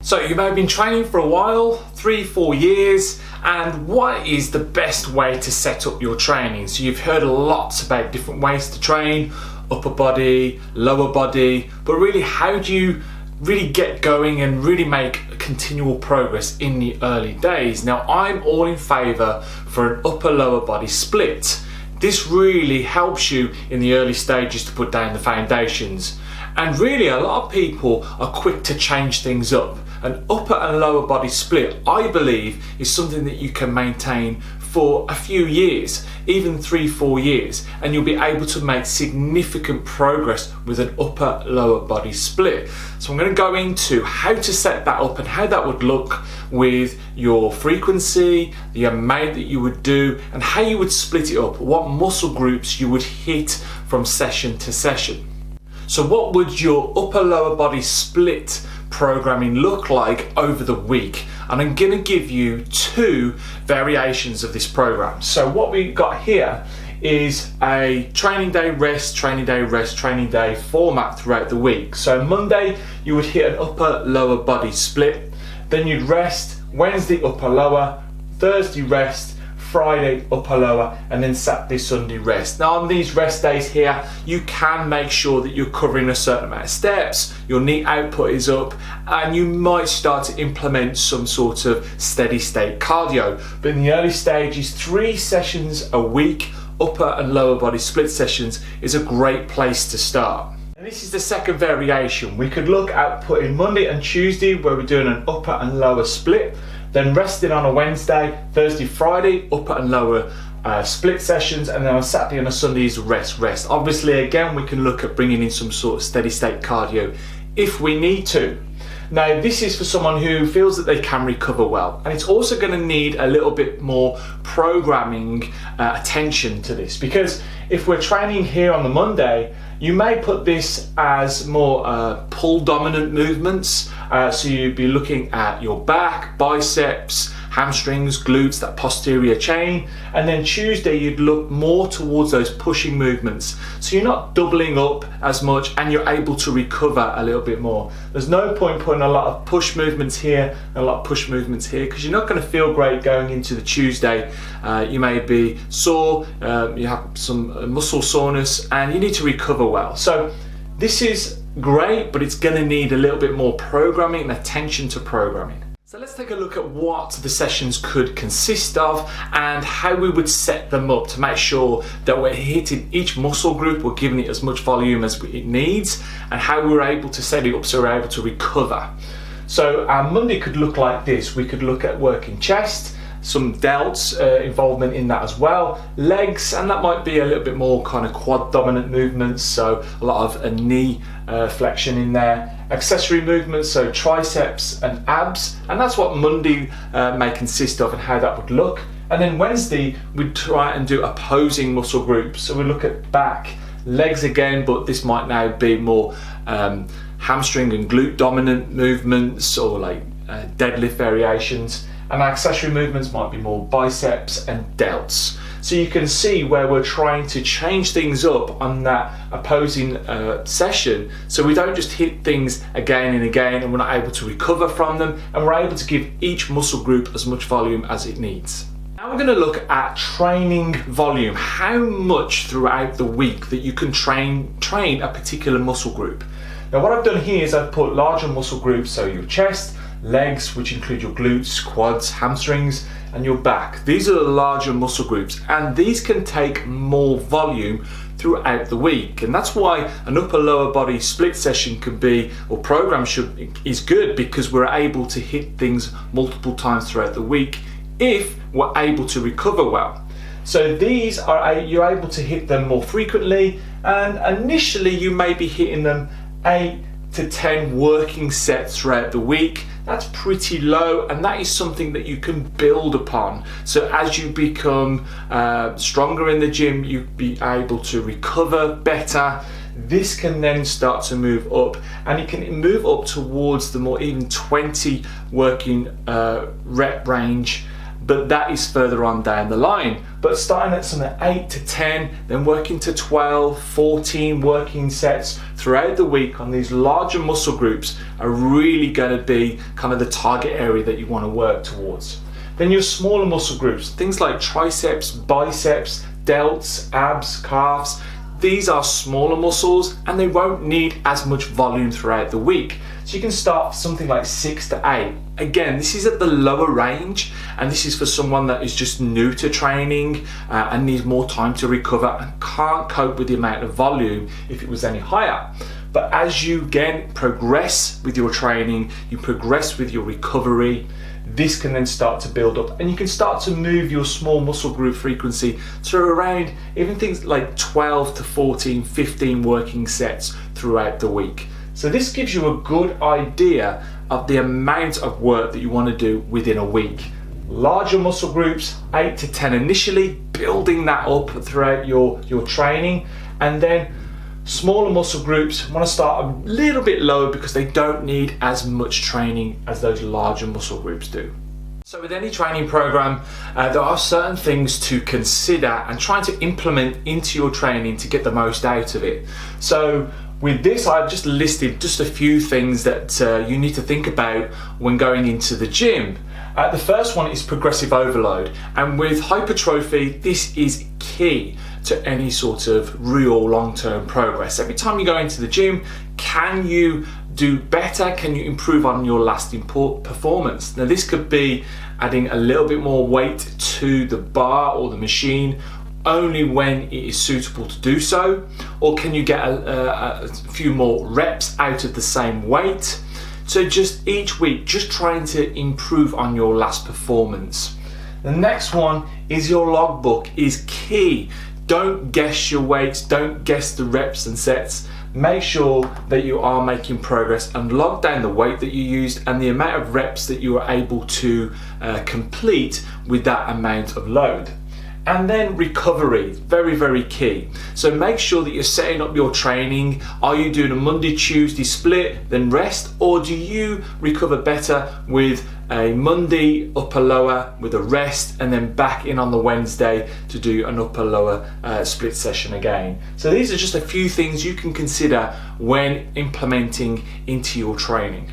So you may have been training for a while, 3-4 years, and what is the best way to set up your training? So you've heard lots about different ways to train, upper body, lower body, but really how do you really get going and really make continual progress in the early days? Now I'm all in favour for an upper lower body split. This really helps you in the early stages to put down the foundations. And really a lot of people are quick to change things up. An upper and lower body split, I believe, is something that you can maintain for a few years, even 3-4 years, and you'll be able to make significant progress with an upper lower body split. So I'm going to go into how to set that up and how that would look with your frequency, the amount that you would do, and how you would split it up, what muscle groups you would hit from session to session. So what would your upper lower body split programming look like over the week? And I'm going to give you 2 variations of this program. So what we've got here is a training day rest, training day rest, training day format throughout the week. So Monday you would hit an upper lower body split, then you'd rest, Wednesday upper lower, Thursday rest, Friday upper lower, and then Saturday Sunday rest. Now on these rest days here you can make sure that you're covering a certain amount of steps, your knee output is up, and you might start to implement some sort of steady state cardio. But in the early stages, 3 sessions a week, upper and lower body split sessions, is a great place to start. And this is the second variation. We could look at putting Monday and Tuesday where we're doing an upper and lower split, then resting on a Wednesday, Thursday, Friday, upper and lower split sessions, and then on Saturday and a Sunday is rest. Obviously, again, we can look at bringing in some sort of steady state cardio if we need to. Now, this is for someone who feels that they can recover well, and it's also going to need a little bit more programming attention to this, because if we're training here on the Monday, you may put this as more pull dominant movements. So you'd be looking at your back, biceps, hamstrings, glutes, that posterior chain. And then Tuesday you'd look more towards those pushing movements. So you're not doubling up as much and you're able to recover a little bit more. There's no point putting a lot of push movements here and a lot of push movements here, because you're not going to feel great going into the Tuesday. You may be sore, you have some muscle soreness, and you need to recover well. So this is great, but it's going to need a little bit more programming and attention to programming. So let's take a look at what the sessions could consist of and how we would set them up to make sure that we're hitting each muscle group, we're giving it as much volume as it needs, and how we're able to set it up so we're able to recover. So our Monday could look like this. We could look at working chest, some delts involvement in that as well, legs, and that might be a little bit more kind of quad dominant movements, so a lot of a knee flexion in there, accessory movements, so triceps and abs, and that's what Monday may consist of and how that would look. And then Wednesday we'd try and do opposing muscle groups, so we look at back, legs again, but this might now be more hamstring and glute dominant movements, or like deadlift variations. And our accessory movements might be more biceps and delts. So you can see where we're trying to change things up on that opposing session, so we don't just hit things again and again and we're not able to recover from them, and we're able to give each muscle group as much volume as it needs. Now we're going to look at training volume, how much throughout the week that you can train a particular muscle group. Now what I've done here is I've put larger muscle groups, so your chest, legs, which include your glutes, quads, hamstrings, and your back. These are the larger muscle groups, and these can take more volume throughout the week, and that's why an upper lower body split session could be, or program is good, because we're able to hit things multiple times throughout the week if we're able to recover well. So these are you're able to hit them more frequently, and initially you may be hitting them 8 to 10 working sets throughout the week. That's pretty low, and that is something that you can build upon. So as you become stronger in the gym, you'll be able to recover better. This can then start to move up, and it can move up towards the more even 20 working rep range but that is further on down the line. But starting at some 8 to 10, then working to 12, 14 working sets throughout the week on these larger muscle groups are really going to be kind of the target area that you want to work towards. Then your smaller muscle groups, things like triceps, biceps, delts, abs, calves, these are smaller muscles and they won't need as much volume throughout the week. So you can start something like 6 to 8. Again, this is at the lower range, and this is for someone that is just new to training and needs more time to recover and can't cope with the amount of volume if it was any higher. But as you again progress with your training, you progress with your recovery, this can then start to build up, and you can start to move your small muscle group frequency to around even things like 12 to 14, 15 working sets throughout the week. So this gives you a good idea of the amount of work that you want to do within a week. Larger muscle groups, 8 to 10 initially, building that up throughout your training, and then smaller muscle groups want to start a little bit lower because they don't need as much training as those larger muscle groups do. So with any training program, there are certain things to consider and trying to implement into your training to get the most out of it. So with this, I've just listed just a few things that you need to think about when going into the gym. The first one is progressive overload, and with hypertrophy, this is key to any sort of real long-term progress. Every time you go into the gym, can you do better? Can you improve on your lasting performance? Now this could be adding a little bit more weight to the bar or the machine only when it is suitable to do so, or can you get a few more reps out of the same weight? So just each week, just trying to improve on your last performance. The next one is your logbook is key. Don't guess your weights, don't guess the reps and sets. Make sure that you are making progress and log down the weight that you used and the amount of reps that you were able to complete with that amount of load. And then recovery, very, very key. So make sure that you're setting up your training. Are you doing a Monday, Tuesday split, then rest? Or do you recover better with a Monday upper lower with a rest and then back in on the Wednesday to do an upper lower split session again? So these are just a few things you can consider when implementing into your training.